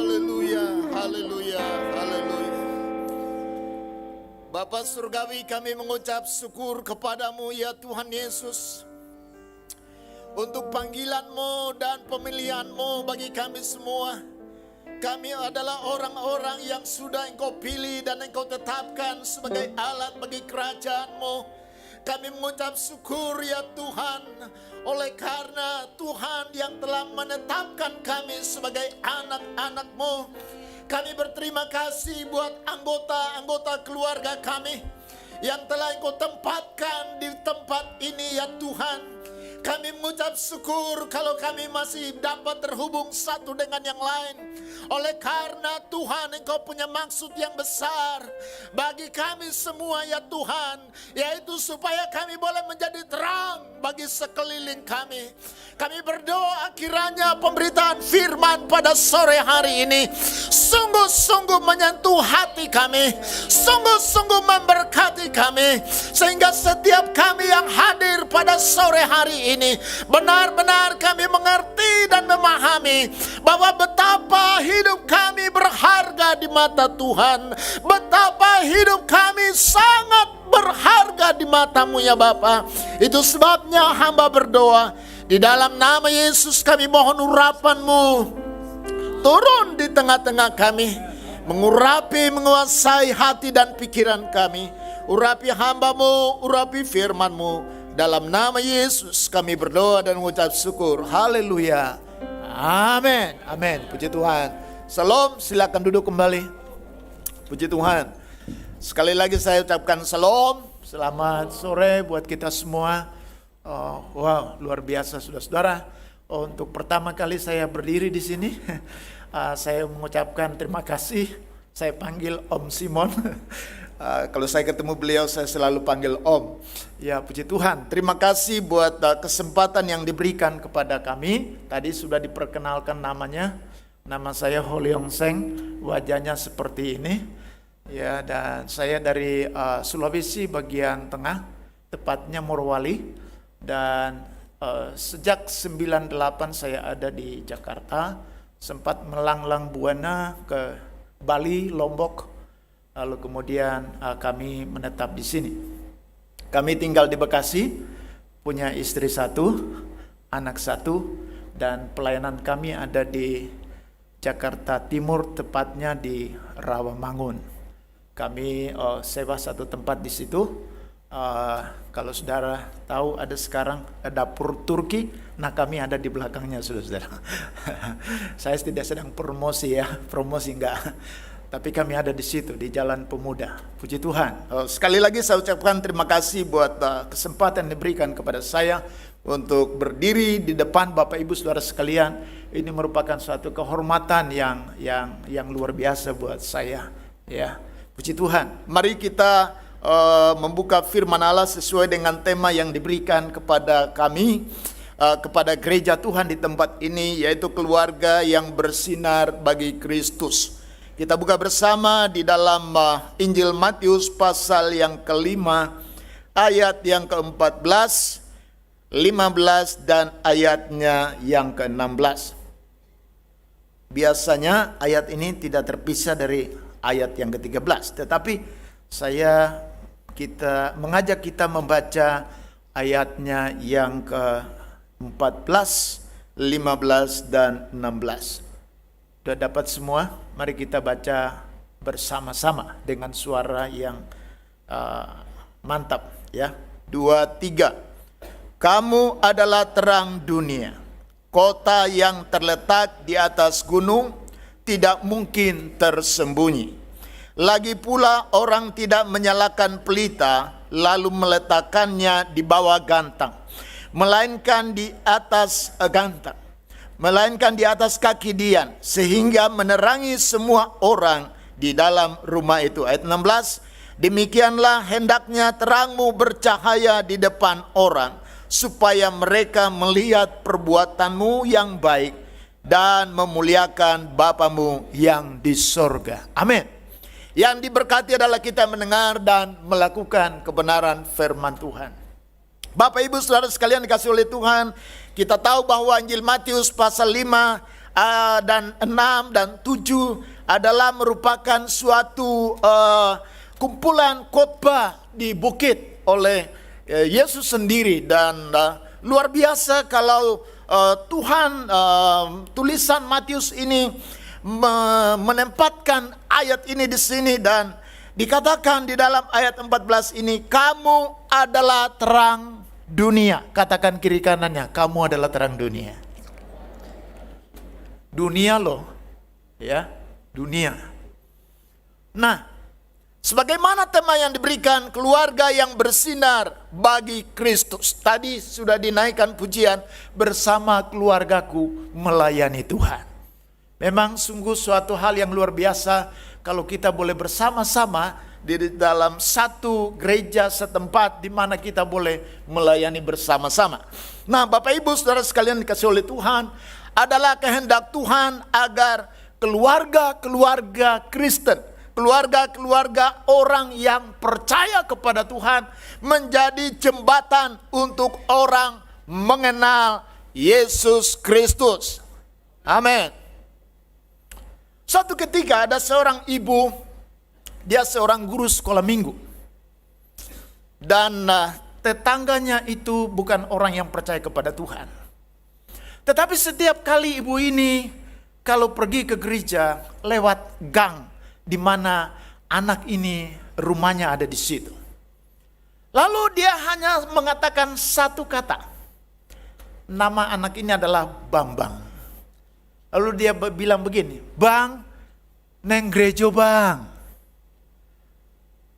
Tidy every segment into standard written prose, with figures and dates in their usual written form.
Haleluya, haleluya, haleluya. Bapa Surgawi, kami mengucap syukur kepadamu ya Tuhan Yesus, untuk panggilan-Mu dan pemilihan-Mu bagi kami semua. Kami adalah orang-orang yang sudah Engkau pilih dan Engkau tetapkan sebagai alat bagi kerajaan-Mu. Kami mengucap syukur ya Tuhan, oleh karena Tuhan yang telah menetapkan kami sebagai anak-anak-Mu. Kami berterima kasih buat anggota-anggota keluarga kami yang telah Engkau tempatkan di tempat ini ya Tuhan. Kami mengucap syukur kalau kami masih dapat terhubung satu dengan yang lain. Oleh karena Tuhan, Engkau punya maksud yang besar bagi kami semua ya Tuhan, yaitu supaya kami boleh menjadi terang bagi sekeliling kami. Kami berdoa kiranya pemberitaan firman pada sore hari ini sungguh-sungguh menyentuh hati kami, sungguh-sungguh memberkati kami, sehingga setiap kami yang hadir pada sore hari ini benar-benar kami mengerti dan memahami bahwa betapa hidup kami berharga di mata Tuhan, betapa hidup kami sangat berharga di mata-Mu ya Bapa. Itu sebabnya hamba berdoa di dalam nama Yesus, kami mohon urapan-Mu turun di tengah-tengah kami, mengurapi, menguasai hati dan pikiran kami. Urapi hamba-Mu, urapi firman-Mu. Dalam nama Yesus kami berdoa dan mengucap syukur. Haleluya. Amin. Amin. Puji Tuhan. Salam, silakan duduk kembali. Puji Tuhan. Sekali lagi saya ucapkan salam. Selamat sore buat kita semua. Wow, luar biasa saudara-saudara. Untuk pertama kali saya berdiri di sini, saya mengucapkan terima kasih. Saya panggil Om Simon. Kalau saya ketemu beliau, saya selalu panggil Om. Ya, puji Tuhan. Terima kasih buat kesempatan yang diberikan kepada kami. Tadi sudah diperkenalkan namanya. Nama saya Holiong Seng. Wajahnya seperti ini. Ya, dan saya dari Sulawesi bagian tengah, tepatnya Morowali. Dan sejak 98 saya ada di Jakarta. Sempat melanglang buana ke Bali, Lombok. Lalu kemudian kami menetap di sini. Kami tinggal di Bekasi, punya istri satu, anak satu, dan pelayanan kami ada di Jakarta Timur, tepatnya di Rawamangun. Kami sewa satu tempat di situ. Kalau saudara tahu ada sekarang dapur Turki, nah kami ada di belakangnya saudara-saudara. Saya tidak sedang promosi ya, promosi enggak. Tapi kami ada di situ, di Jalan Pemuda. Puji Tuhan. Sekali lagi saya ucapkan terima kasih buat kesempatan yang diberikan kepada saya untuk berdiri di depan Bapak Ibu Saudara sekalian. Ini merupakan suatu kehormatan yang luar biasa buat saya. Ya, puji Tuhan. Mari kita membuka firman Allah sesuai dengan tema yang diberikan kepada kami, kepada gereja Tuhan di tempat ini, yaitu keluarga yang bersinar bagi Kristus. Kita buka bersama di dalam Injil Matius pasal yang kelima, ayat yang ke-14, 15 dan ayatnya yang ke-16. Biasanya ayat ini tidak terpisah dari ayat yang ke-13, tetapi kita mengajak kita membaca ayatnya yang ke-14, 15 dan 16. Sudah dapat semua? Mari kita baca bersama-sama dengan suara yang mantap ya. 2, 3. Kamu adalah terang dunia. Kota yang terletak di atas gunung tidak mungkin tersembunyi. Lagi pula orang tidak menyalakan pelita lalu meletakkannya di bawah gantang, melainkan di atas kaki dian, sehingga menerangi semua orang di dalam rumah itu. Ayat 16, demikianlah hendaknya terangmu bercahaya di depan orang, supaya mereka melihat perbuatanmu yang baik dan memuliakan Bapamu yang di sorga. Amin. Yang diberkati adalah kita mendengar dan melakukan kebenaran firman Tuhan. Bapak Ibu Saudara sekalian dikasihi oleh Tuhan, kita tahu bahwa Injil Matius pasal 5 dan 6 dan 7 adalah merupakan suatu kumpulan khotbah di bukit oleh Yesus sendiri. Dan luar biasa kalau Tuhan tulisan Matius ini menempatkan ayat ini di sini, dan dikatakan di dalam ayat 14 ini, kamu adalah terang dunia. Katakan kiri kanannya, kamu adalah terang dunia. Dunia loh, ya, dunia. Nah, sebagaimana tema yang diberikan, keluarga yang bersinar bagi Kristus. Tadi sudah dinaikkan pujian, bersama keluargaku melayani Tuhan. Memang sungguh suatu hal yang luar biasa kalau kita boleh bersama-sama di dalam satu gereja setempat di mana kita boleh melayani bersama-sama. Nah, Bapak Ibu Saudara sekalian dikasih oleh Tuhan, adalah kehendak Tuhan agar keluarga-keluarga Kristen, keluarga-keluarga orang yang percaya kepada Tuhan menjadi jembatan untuk orang mengenal Yesus Kristus. Amin. Suatu ketika ada seorang ibu, dia seorang guru sekolah minggu. Dan tetangganya itu bukan orang yang percaya kepada Tuhan. Tetapi setiap kali ibu ini kalau pergi ke gereja lewat gang di mana anak ini rumahnya ada di situ. Lalu dia hanya mengatakan satu kata. Nama anak ini adalah Bambang. Lalu dia bilang begini, Bang, neng gereja bang.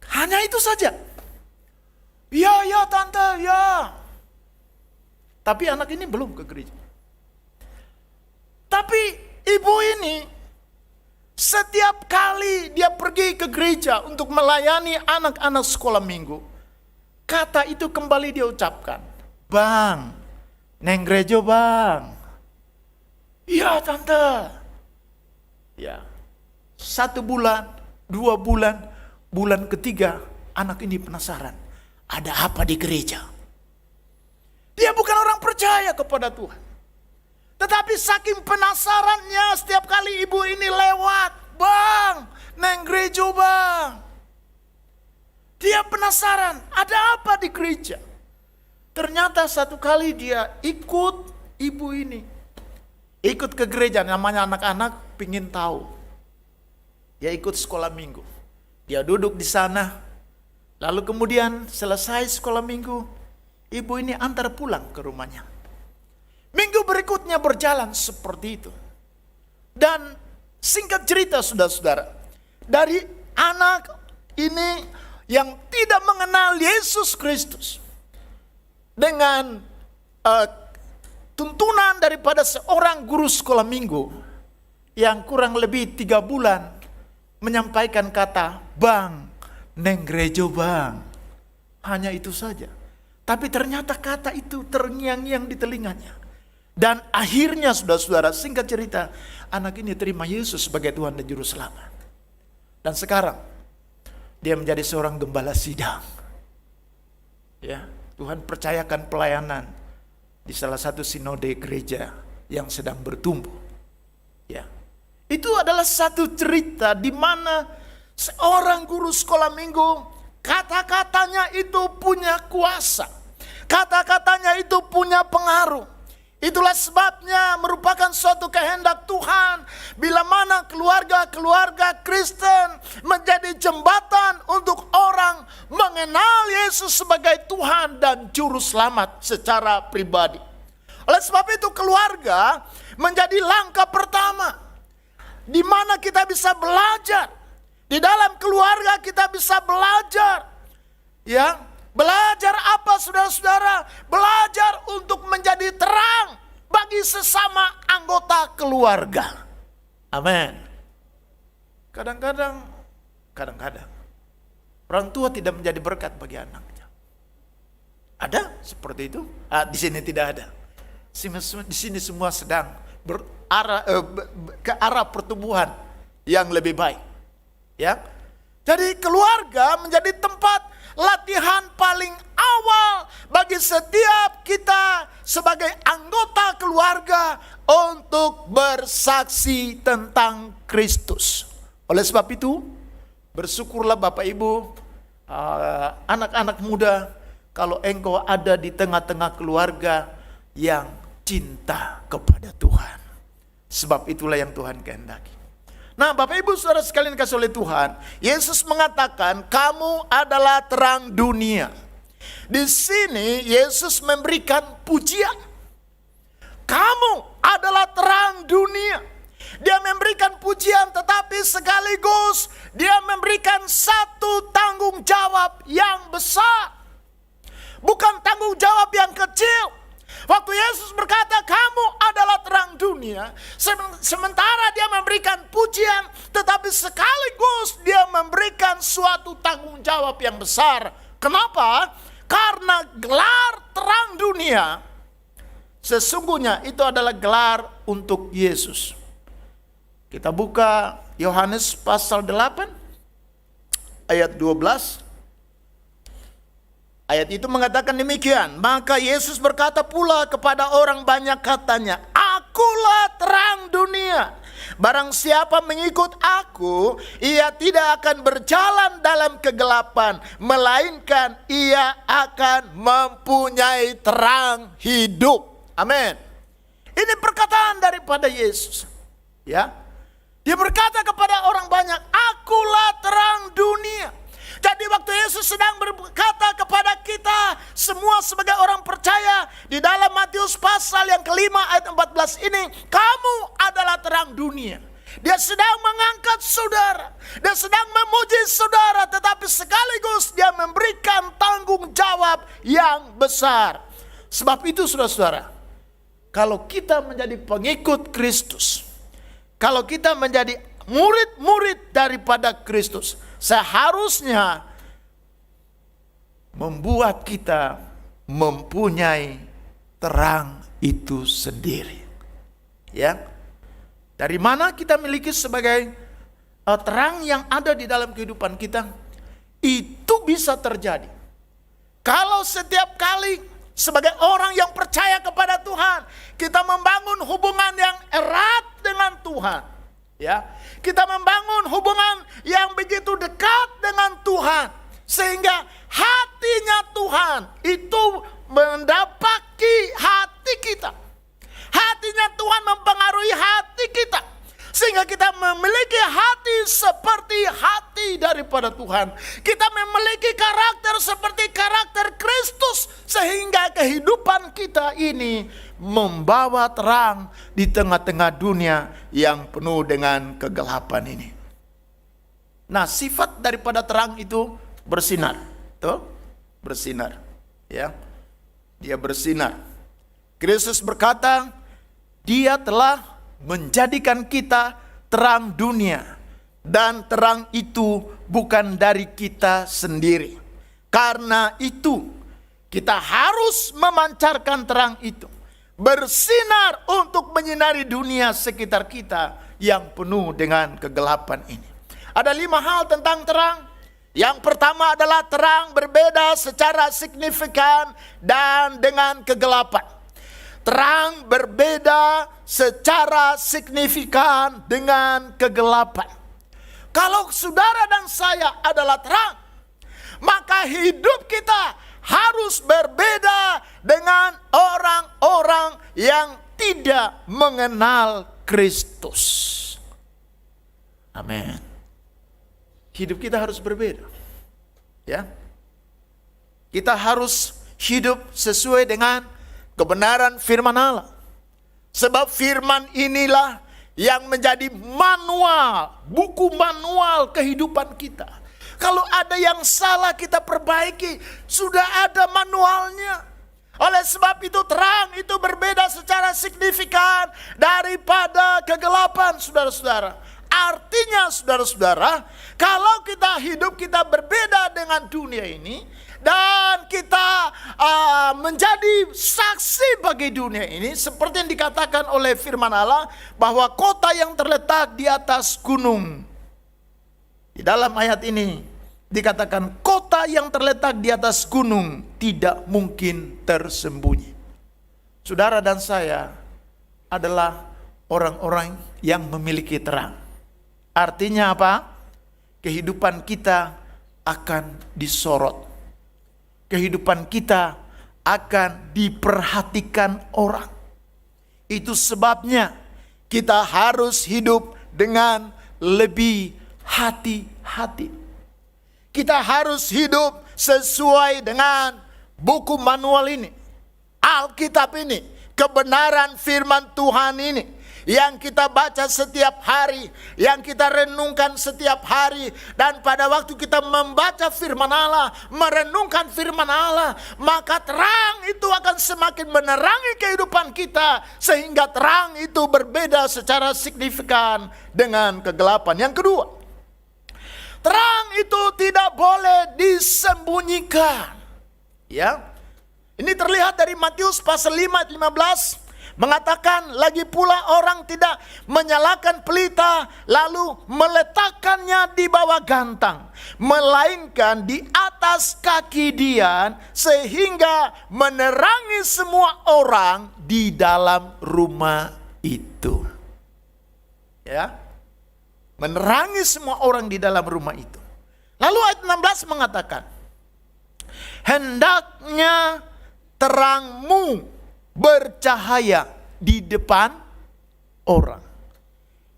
Hanya itu saja. Ya tante, ya. Tapi anak ini belum ke gereja. Tapi ibu ini setiap kali dia pergi ke gereja untuk melayani anak-anak sekolah minggu, kata itu kembali dia ucapkan. Bang, neng gereja bang. Iya tante. Ya. 1 bulan, 2 bulan, bulan ketiga anak ini penasaran. Ada apa di gereja? Dia bukan orang percaya kepada Tuhan. Tetapi saking penasarannya setiap kali ibu ini lewat. Bang, neng gereja bang. Dia penasaran, ada apa di gereja? Ternyata satu kali dia ikut ibu ini. Ikut ke gereja, namanya anak-anak pingin tahu. Dia ikut sekolah minggu. Dia duduk di sana. Lalu kemudian selesai sekolah minggu, ibu ini antar pulang ke rumahnya. Minggu berikutnya berjalan seperti itu. Dan singkat cerita saudara-saudara, dari anak ini yang tidak mengenal Yesus Kristus, dengan tuntunan daripada seorang guru sekolah minggu yang kurang lebih 3 bulan menyampaikan kata, Bang, neng gereja bang. Hanya itu saja. Tapi ternyata kata itu terngiang-ngiang di telinganya. Dan akhirnya saudara-saudara, singkat cerita, anak ini terima Yesus sebagai Tuhan dan Juru Selamat. Dan sekarang dia menjadi seorang gembala sidang. Ya, Tuhan percayakan pelayanan di salah satu sinode gereja yang sedang bertumbuh. Ya. Itu adalah satu cerita di mana seorang guru sekolah minggu, kata-katanya itu punya kuasa. Kata-katanya itu punya pengaruh. Itulah sebabnya merupakan suatu kehendak Tuhan bila mana keluarga-keluarga Kristen menjadi jembatan untuk orang mengenal Yesus sebagai Tuhan dan Juru Selamat secara pribadi. Oleh sebab itu keluarga menjadi langkah pertama di mana kita bisa belajar. Di dalam keluarga kita bisa belajar. Ya, belajar apa saudara-saudara? Belajar untuk menjadi terang bagi sesama anggota keluarga. Amin. Kadang-kadang orang tua tidak menjadi berkat bagi anaknya. Ada seperti itu? Di sini tidak ada. Di sini semua sedang ke arah pertumbuhan yang lebih baik. Ya. Jadi keluarga menjadi tempat latihan paling awal bagi setiap kita sebagai anggota keluarga untuk bersaksi tentang Kristus. Oleh sebab itu, bersyukurlah Bapak Ibu, anak-anak muda, kalau engkau ada di tengah-tengah keluarga yang cinta kepada Tuhan. Sebab itulah yang Tuhan kehendaki. Nah, Bapak Ibu Saudara sekalian kasih oleh Tuhan, Yesus mengatakan, kamu adalah terang dunia. Di sini Yesus memberikan pujian. Kamu adalah terang dunia. Dia memberikan pujian, tetapi sekaligus dia memberikan satu tanggung jawab yang besar. Bukan tanggung jawab yang kecil. Waktu Yesus berkata kamu adalah terang dunia, sementara dia memberikan pujian, tetapi sekaligus dia memberikan suatu tanggung jawab yang besar. Kenapa? Karena gelar terang dunia sesungguhnya itu adalah gelar untuk Yesus. Kita buka Yohanes pasal 8 ayat 12. Ayat itu mengatakan demikian. Maka Yesus berkata pula kepada orang banyak katanya, akulah terang dunia. Barang siapa mengikut aku, ia tidak akan berjalan dalam kegelapan, melainkan ia akan mempunyai terang hidup. Amin. Ini perkataan daripada Yesus. Ya. Dia berkata kepada orang banyak, akulah terang dunia. Jadi waktu Yesus sedang berkata kepada kita semua sebagai orang percaya, di dalam Matius pasal yang kelima ayat 14 ini, kamu adalah terang dunia. Dia sedang mengangkat saudara, dia sedang memuji saudara, tetapi sekaligus dia memberikan tanggung jawab yang besar. Sebab itu saudara-saudara, kalau kita menjadi pengikut Kristus, kalau kita menjadi murid-murid daripada Kristus, seharusnya membuat kita mempunyai terang itu sendiri. Ya. Dari mana kita miliki sebagai terang yang ada di dalam kehidupan kita? Itu bisa terjadi kalau setiap kali sebagai orang yang percaya kepada Tuhan, kita membangun hubungan yang erat dengan Tuhan. Ya, kita membangun hubungan yang begitu dekat dengan Tuhan, sehingga hatinya Tuhan itu mendapati hati kita. Hatinya Tuhan mempengaruhi hati kita, sehingga kita memiliki hati seperti hati daripada Tuhan. Kita memiliki karakter seperti karakter Kristus, sehingga kehidupan kita ini membawa terang di tengah-tengah dunia yang penuh dengan kegelapan ini. Nah, sifat daripada terang itu bersinar. Tuh, bersinar. Ya. Dia bersinar. Kristus berkata, dia telah menjadikan kita terang dunia, dan terang itu bukan dari kita sendiri. Karena itu kita harus memancarkan terang itu, bersinar untuk menyinari dunia sekitar kita yang penuh dengan kegelapan ini. Ada 5 hal tentang terang. Yang pertama adalah terang berbeda secara signifikan dan dengan kegelapan. Terang berbeda secara signifikan dengan kegelapan. Kalau saudara dan saya adalah terang, maka hidup kita harus berbeda dengan orang-orang yang tidak mengenal Kristus. Amin. Hidup kita harus berbeda. Ya. Kita harus hidup sesuai dengan kebenaran firman Allah. Sebab firman inilah yang menjadi manual, buku manual kehidupan kita. Kalau ada yang salah kita perbaiki, sudah ada manualnya. Oleh sebab itu terang itu berbeda secara signifikan daripada kegelapan, saudara-saudara. Artinya saudara-saudara, kalau kita hidup kita berbeda dengan dunia ini, dan kita menjadi saksi bagi dunia ini, seperti yang dikatakan oleh firman Allah, bahwa kota yang terletak di atas gunung. Di dalam ayat ini dikatakan kota yang terletak di atas gunung tidak mungkin tersembunyi. Saudara dan saya adalah orang-orang yang memiliki terang. Artinya apa? Kehidupan kita akan disorot. Kehidupan kita akan diperhatikan orang. Itu sebabnya kita harus hidup dengan lebih hati-hati. Kita harus hidup sesuai dengan buku manual ini, Alkitab ini, kebenaran firman Tuhan ini, yang kita baca setiap hari, yang kita renungkan setiap hari. Dan pada waktu kita membaca firman Allah, merenungkan firman Allah, maka terang itu akan semakin menerangi kehidupan kita, sehingga terang itu berbeda secara signifikan dengan kegelapan. Yang kedua, terang itu tidak boleh disembunyikan. Ya, ini terlihat dari Matius pasal 5 ayat 15. Mengatakan, lagi pula orang tidak menyalakan pelita lalu meletakkannya di bawah gantang, melainkan di atas kaki dia, sehingga menerangi semua orang di dalam rumah itu. Ya, menerangi semua orang di dalam rumah itu. Lalu ayat 16 mengatakan, hendaknya terangmu bercahaya di depan orang.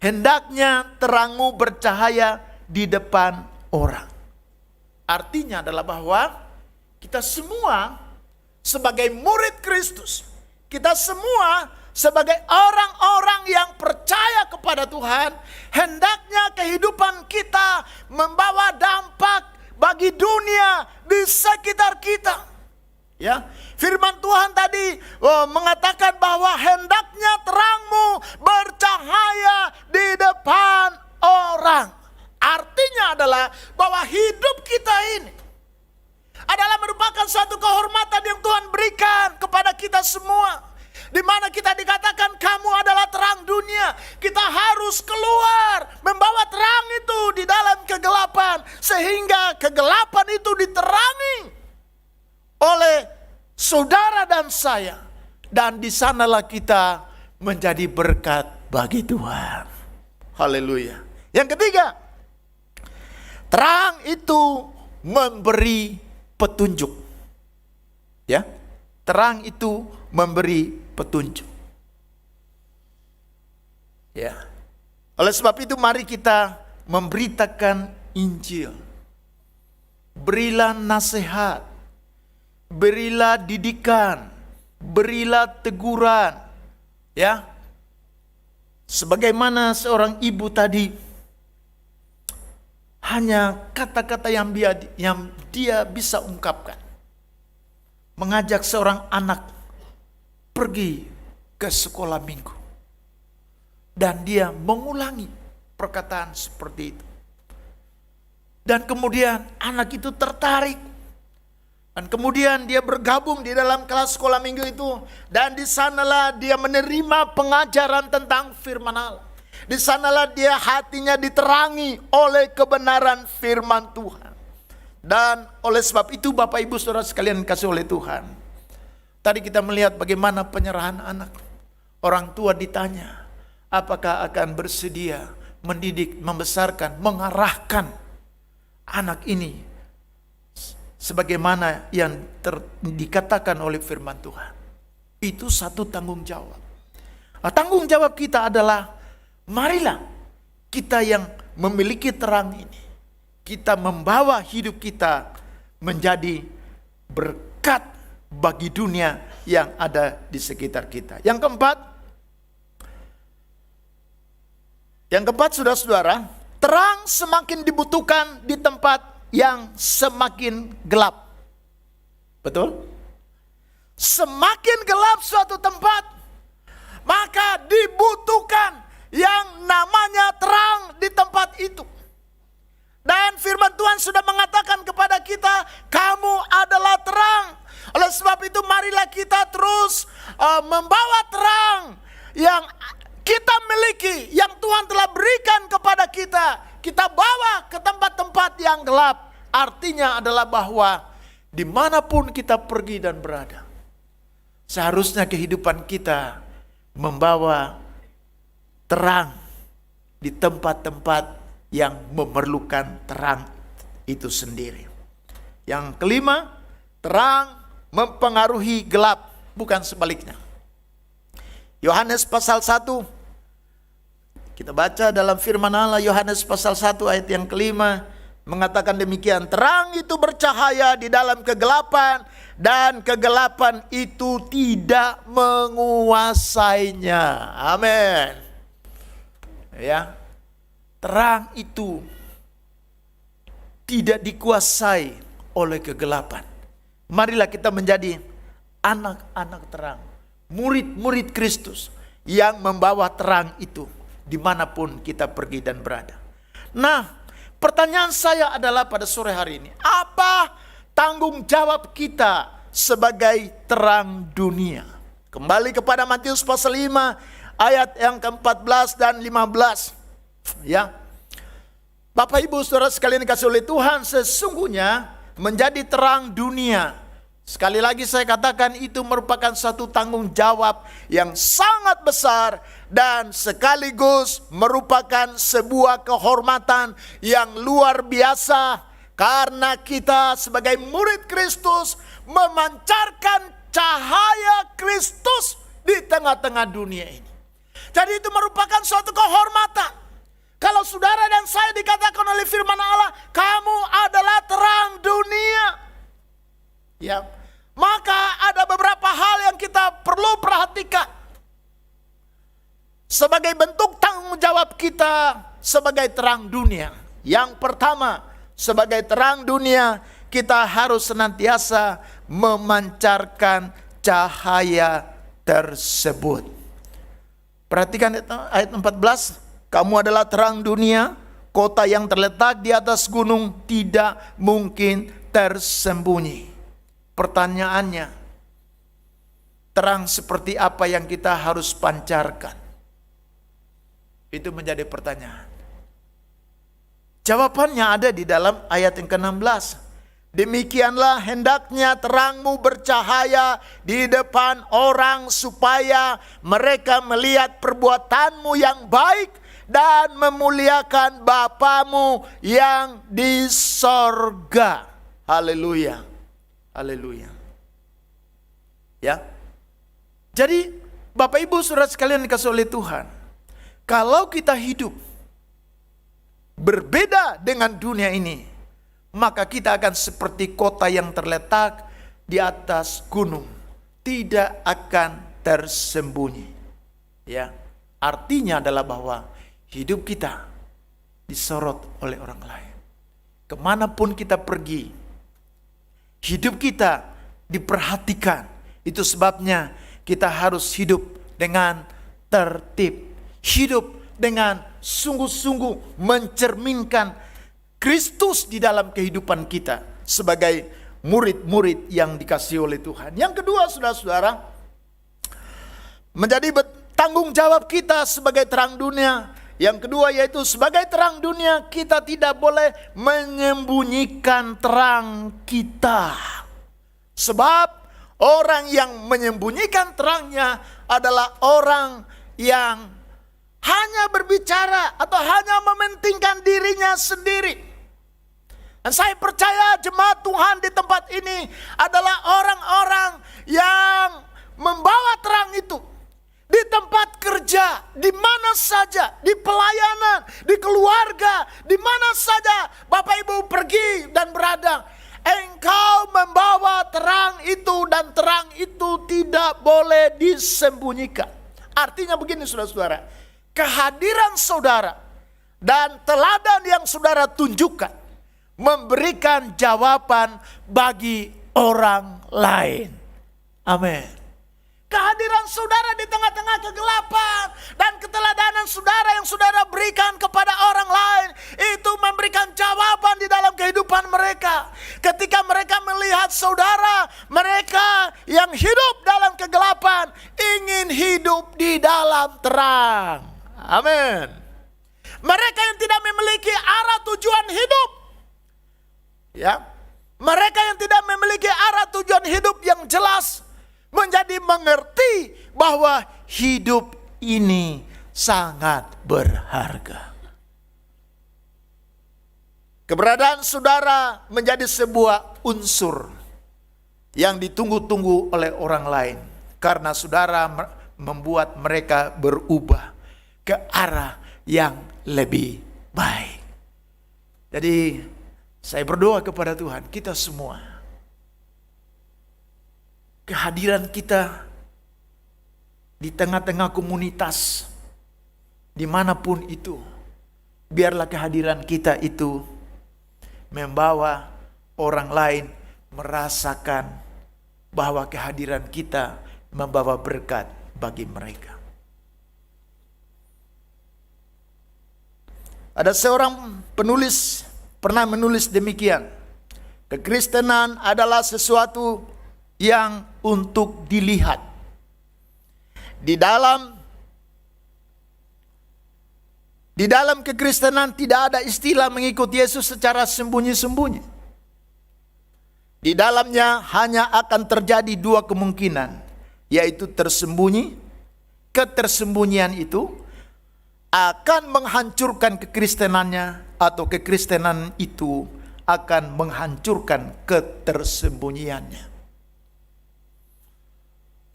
Hendaknya terangmu bercahaya di depan orang. Artinya adalah bahwa kita semua sebagai murid Kristus, kita semua sebagai orang-orang yang percaya kepada Tuhan, hendaknya kehidupan kita membawa dampak bagi dunia di sekitar kita. Ya, firman Tuhan tadi mengatakan bahwa hendaknya terangmu bercahaya di depan orang. Artinya adalah bahwa hidup kita ini adalah merupakan suatu kehormatan yang Tuhan berikan kepada kita semua. Di mana kita dikatakan kamu adalah terang dunia. Kita harus keluar membawa terang itu di dalam kegelapan, sehingga kegelapan itu diterangi oleh saudara dan saya. Dan di sanalah kita menjadi berkat bagi Tuhan. Haleluya. Yang ketiga, terang itu memberi petunjuk. Ya, terang itu memberi petunjuk. Ya. Oleh sebab itu mari kita memberitakan Injil. Berilah nasihat, berilah didikan, berilah teguran. Ya. Sebagaimana seorang ibu tadi, hanya kata-kata yang dia bisa ungkapkan. Mengajak seorang anak pergi ke sekolah minggu. Dan dia mengulangi perkataan seperti itu. Dan kemudian anak itu tertarik. Dan kemudian dia bergabung di dalam kelas sekolah minggu itu. Dan di sanalah dia menerima pengajaran tentang firman Allah. Di sanalah dia hatinya diterangi oleh kebenaran firman Tuhan. Dan oleh sebab itu Bapak Ibu Saudara sekalian kasih oleh Tuhan. Tadi kita melihat bagaimana penyerahan anak. Orang tua ditanya, apakah akan bersedia mendidik, membesarkan, mengarahkan anak ini sebagaimana yang dikatakan oleh firman Tuhan. Itu satu tanggung jawab. Nah, tanggung jawab kita adalah, marilah kita yang memiliki terang ini, kita membawa hidup kita menjadi berkat bagi dunia yang ada di sekitar kita. Yang keempat, saudara-saudara, terang semakin dibutuhkan di tempat yang semakin gelap. Betul? Semakin gelap suatu tempat, maka dibutuhkan yang namanya terang di tempat itu. Dan firman Tuhan sudah mengatakan kepada kita, kamu adalah terang. Oleh sebab itu marilah kita terus membawa terang yang kita miliki, yang Tuhan telah berikan kepada kita. Kita bawa ke tempat-tempat yang gelap. Artinya adalah bahwa dimanapun kita pergi dan berada, seharusnya kehidupan kita membawa terang di tempat-tempat yang memerlukan terang itu sendiri. Yang kelima, terang mempengaruhi gelap, bukan sebaliknya. Yohanes pasal 1, kita baca dalam firman Allah Yohanes pasal 1 ayat yang kelima, mengatakan demikian, terang itu bercahaya di dalam kegelapan dan kegelapan itu tidak menguasainya. Amin. Ya. Terang itu tidak dikuasai oleh kegelapan. Marilah kita menjadi anak-anak terang, murid-murid Kristus yang membawa terang itu dimanapun kita pergi dan berada. Nah, pertanyaan saya adalah pada sore hari ini, apa tanggung jawab kita sebagai terang dunia? Kembali kepada Matius pasal 5 ayat yang ke-14 dan 15. Ya. Bapak Ibu Saudara sekalian dikasihi oleh Tuhan, sesungguhnya menjadi terang dunia, sekali lagi saya katakan, itu merupakan satu tanggung jawab yang sangat besar dan sekaligus merupakan sebuah kehormatan yang luar biasa, karena kita sebagai murid Kristus memancarkan cahaya Kristus di tengah-tengah dunia ini. Jadi itu merupakan suatu kehormatan. Kalau saudara dan saya dikatakan oleh firman Allah, kamu adalah terang dunia. Ya, maka ada beberapa hal yang kita perlu perhatikan sebagai bentuk tanggung jawab kita sebagai terang dunia. Yang pertama, sebagai terang dunia, kita harus senantiasa memancarkan cahaya tersebut. Perhatikan ayat 14. Kamu adalah terang dunia, kota yang terletak di atas gunung tidak mungkin tersembunyi. Pertanyaannya, terang seperti apa yang kita harus pancarkan? Itu menjadi pertanyaan. Jawabannya ada di dalam ayat yang ke-16. Demikianlah hendaknya terangmu bercahaya di depan orang supaya mereka melihat perbuatanmu yang baik dan memuliakan Bapamu yang di sorga. Haleluya. Haleluya. Ya. Jadi Bapak Ibu Saudara sekalian dikasihi oleh Tuhan, kalau kita hidup berbeda dengan dunia ini, maka kita akan seperti kota yang terletak di atas gunung, tidak akan tersembunyi. Ya. Artinya adalah bahwa hidup kita disorot oleh orang lain. Kemanapun kita pergi, hidup kita diperhatikan. Itu sebabnya kita harus hidup dengan tertib. Hidup dengan sungguh-sungguh mencerminkan Kristus di dalam kehidupan kita sebagai murid-murid yang dikasihi oleh Tuhan. Yang kedua, saudara-saudara, menjadi tanggung jawab kita sebagai terang dunia. Yang kedua yaitu sebagai terang dunia kita tidak boleh menyembunyikan terang kita. Sebab orang yang menyembunyikan terangnya adalah orang yang hanya berbicara atau hanya mementingkan dirinya sendiri. Dan saya percaya jemaat Tuhan di tempat ini adalah orang-orang yang membawa terang itu. Di tempat kerja, di mana saja, di pelayanan, di keluarga, di mana saja Bapak Ibu pergi dan berada, engkau membawa terang itu dan terang itu tidak boleh disembunyikan. Artinya begini saudara-saudara, kehadiran saudara dan teladan yang saudara tunjukkan memberikan jawaban bagi orang lain. Amin. Kehadiran saudara di tengah-tengah kegelapan dan keteladanan saudara yang saudara berikan kepada orang lain itu memberikan jawaban di dalam kehidupan mereka. Ketika mereka melihat saudara, mereka yang hidup dalam kegelapan ingin hidup di dalam terang. Amin. Mereka yang tidak memiliki arah tujuan hidup, ya, mereka yang tidak memiliki arah tujuan hidup yang jelas, menjadi mengerti bahwa hidup ini sangat berharga. Keberadaan saudara menjadi sebuah unsur yang ditunggu-tunggu oleh orang lain. Karena saudara membuat mereka berubah ke arah yang lebih baik. Jadi saya berdoa kepada Tuhan, kita semua, kehadiran kita di tengah-tengah komunitas, dimanapun itu, biarlah kehadiran kita itu membawa orang lain merasakan bahwa kehadiran kita membawa berkat bagi mereka. Ada seorang penulis pernah menulis demikian. Kekristenan adalah sesuatu yang untuk dilihat. Di dalam kekristenan tidak ada istilah mengikut Yesus secara sembunyi-sembunyi. Di dalamnya hanya akan terjadi dua kemungkinan, yaitu tersembunyi. Ketersembunyian itu akan menghancurkan kekristenannya, atau kekristenan itu akan menghancurkan ketersembunyiannya.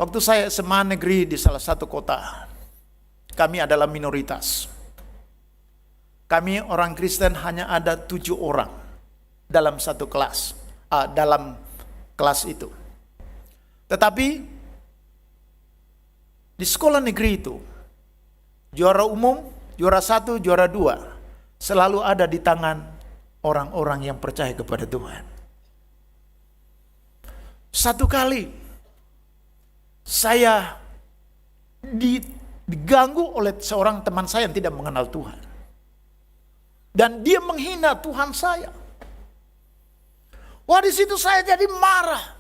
Waktu saya SMA negeri di salah satu kota, kami adalah minoritas. Kami orang Kristen hanya ada 7 orang dalam satu kelas, dalam kelas itu. Tetapi di sekolah negeri itu, juara umum, juara 1, juara 2 selalu ada di tangan orang-orang yang percaya kepada Tuhan. Satu kali saya diganggu oleh seorang teman saya yang tidak mengenal Tuhan. Dan dia menghina Tuhan saya. Wah, di situ saya jadi marah.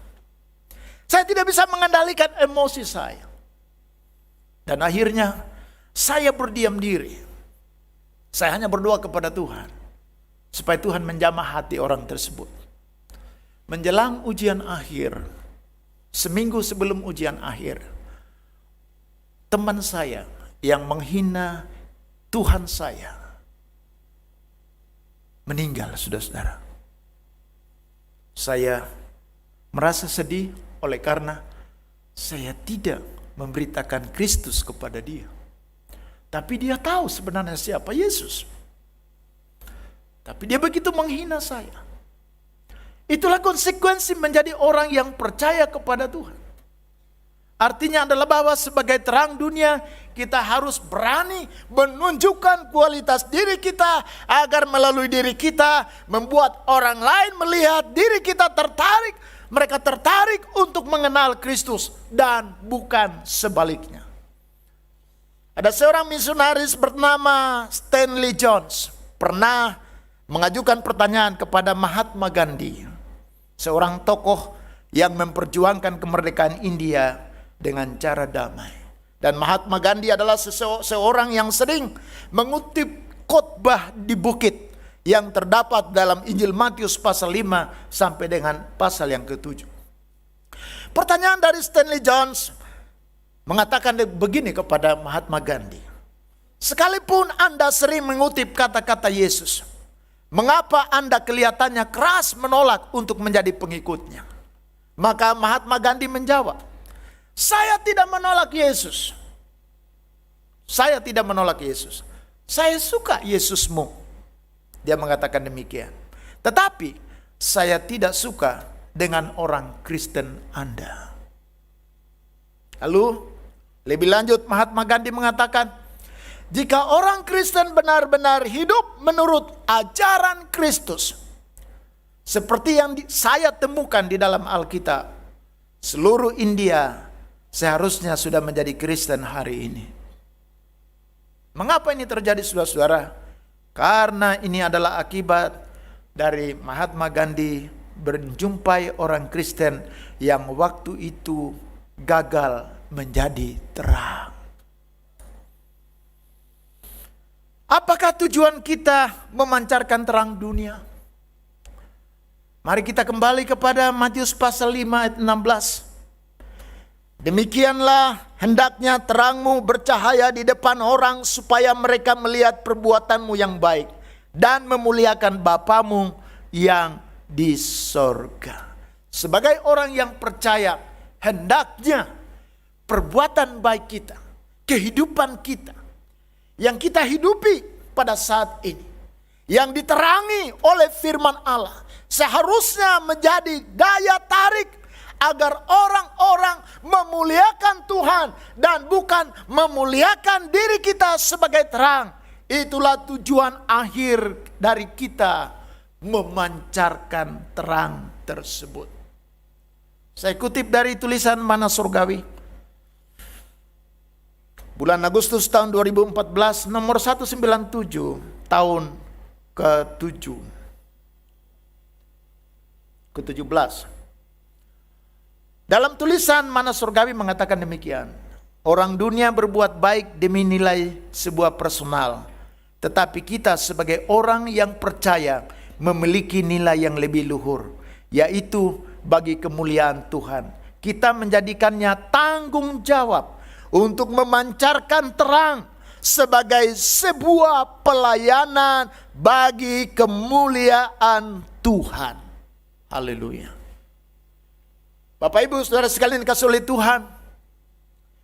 Saya tidak bisa mengendalikan emosi saya. Dan akhirnya saya berdiam diri. Saya hanya berdoa kepada Tuhan supaya Tuhan menjamah hati orang tersebut. Menjelang ujian akhir, seminggu sebelum ujian akhir, teman saya yang menghina Tuhan saya meninggal, saudara-saudara. Saya merasa sedih oleh karena saya tidak memberitakan Kristus kepada dia. Tapi dia tahu sebenarnya siapa Yesus. Tapi dia begitu menghina saya. Itulah konsekuensi menjadi orang yang percaya kepada Tuhan. Artinya adalah bahwa sebagai terang dunia, kita harus berani menunjukkan kualitas diri kita, agar melalui diri kita membuat orang lain melihat diri kita tertarik. Mereka tertarik untuk mengenal Kristus dan bukan sebaliknya. Ada seorang misionaris bernama Stanley Jones pernah mengajukan pertanyaan kepada Mahatma Gandhi, seorang tokoh yang memperjuangkan kemerdekaan India dengan cara damai. Dan Mahatma Gandhi adalah seorang yang sering mengutip khotbah di bukit yang terdapat dalam Injil Matius pasal 5 sampai dengan pasal yang ke-7. Pertanyaan dari Stanley Jones mengatakan begini kepada Mahatma Gandhi. Sekalipun Anda sering mengutip kata-kata Yesus, mengapa Anda kelihatannya keras menolak untuk menjadi pengikutnya? Maka Mahatma Gandhi menjawab, saya tidak menolak Yesus. Saya tidak menolak Yesus. Saya suka Yesusmu. Dia mengatakan demikian. Tetapi saya tidak suka dengan orang Kristen Anda. Lalu lebih lanjut Mahatma Gandhi mengatakan, jika orang Kristen benar-benar hidup menurut ajaran Kristus, seperti yang saya temukan di dalam Alkitab, seluruh India seharusnya sudah menjadi Kristen hari ini. Mengapa ini terjadi, saudara-saudara? Karena ini adalah akibat dari Mahatma Gandhi berjumpai orang Kristen yang waktu itu gagal menjadi terang. Apakah tujuan kita memancarkan terang dunia? Mari kita kembali kepada Matius pasal 5 ayat 16. Demikianlah hendaknya terangmu bercahaya di depan orang supaya mereka melihat perbuatanmu yang baik dan memuliakan Bapamu yang di sorga. Sebagai orang yang percaya, hendaknya perbuatan baik kita, kehidupan kita, yang kita hidupi pada saat ini, yang diterangi oleh firman Allah, seharusnya menjadi daya tarik agar orang-orang memuliakan Tuhan dan bukan memuliakan diri kita sebagai terang. Itulah tujuan akhir dari kita memancarkan terang tersebut. Saya kutip dari tulisan Mana Surgawi. Bulan Agustus tahun 2014, nomor 197 tahun ke-17. Dalam tulisan Mana Surgawi mengatakan demikian. Orang dunia berbuat baik demi nilai sebuah personal. Tetapi kita sebagai orang yang percaya memiliki nilai yang lebih luhur, yaitu bagi kemuliaan Tuhan. Kita menjadikannya tanggung jawab untuk memancarkan terang sebagai sebuah pelayanan bagi kemuliaan Tuhan. Haleluya. Bapak Ibu Saudara sekalian dikasihi oleh Tuhan,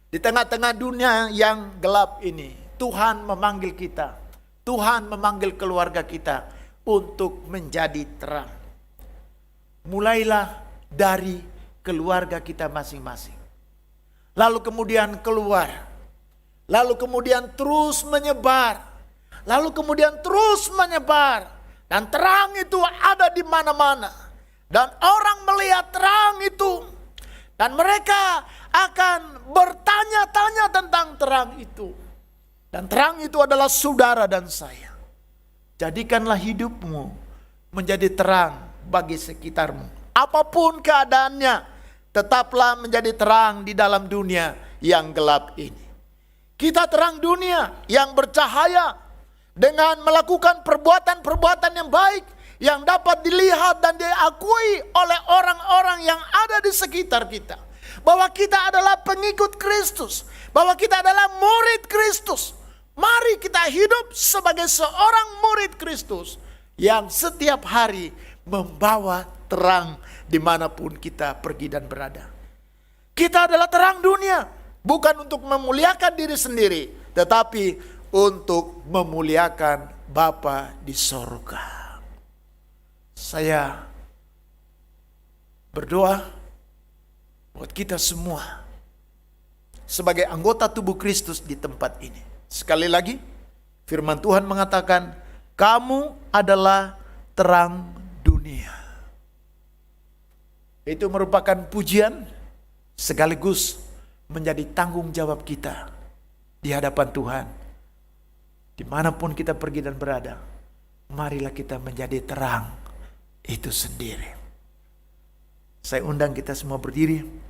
di tengah-tengah dunia yang gelap ini, Tuhan memanggil kita, Tuhan memanggil keluarga kita untuk menjadi terang. Mulailah dari keluarga kita masing-masing. Lalu kemudian keluar. Lalu kemudian terus menyebar. Lalu kemudian terus menyebar. Dan terang itu ada di mana-mana. Dan orang melihat terang itu. Dan mereka akan bertanya-tanya tentang terang itu. Dan terang itu adalah saudara dan saya. Jadikanlah hidupmu menjadi terang bagi sekitarmu. Apapun keadaannya, tetaplah menjadi terang di dalam dunia yang gelap ini. Kita terang dunia yang bercahaya dengan melakukan perbuatan-perbuatan yang baik, yang dapat dilihat dan diakui oleh orang-orang yang ada di sekitar kita. Bahwa kita adalah pengikut Kristus. Bahwa kita adalah murid Kristus. Mari kita hidup sebagai seorang murid Kristus yang setiap hari membawa terang dimanapun kita pergi dan berada. Kita adalah terang dunia. Bukan untuk memuliakan diri sendiri, tetapi untuk memuliakan Bapa di sorga. Saya berdoa buat kita semua sebagai anggota tubuh Kristus di tempat ini. Sekali lagi, firman Tuhan mengatakan, kamu adalah terang dunia. Itu merupakan pujian sekaligus menjadi tanggung jawab kita di hadapan Tuhan. Dimanapun kita pergi dan berada, marilah kita menjadi terang itu sendiri. Saya undang kita semua berdiri.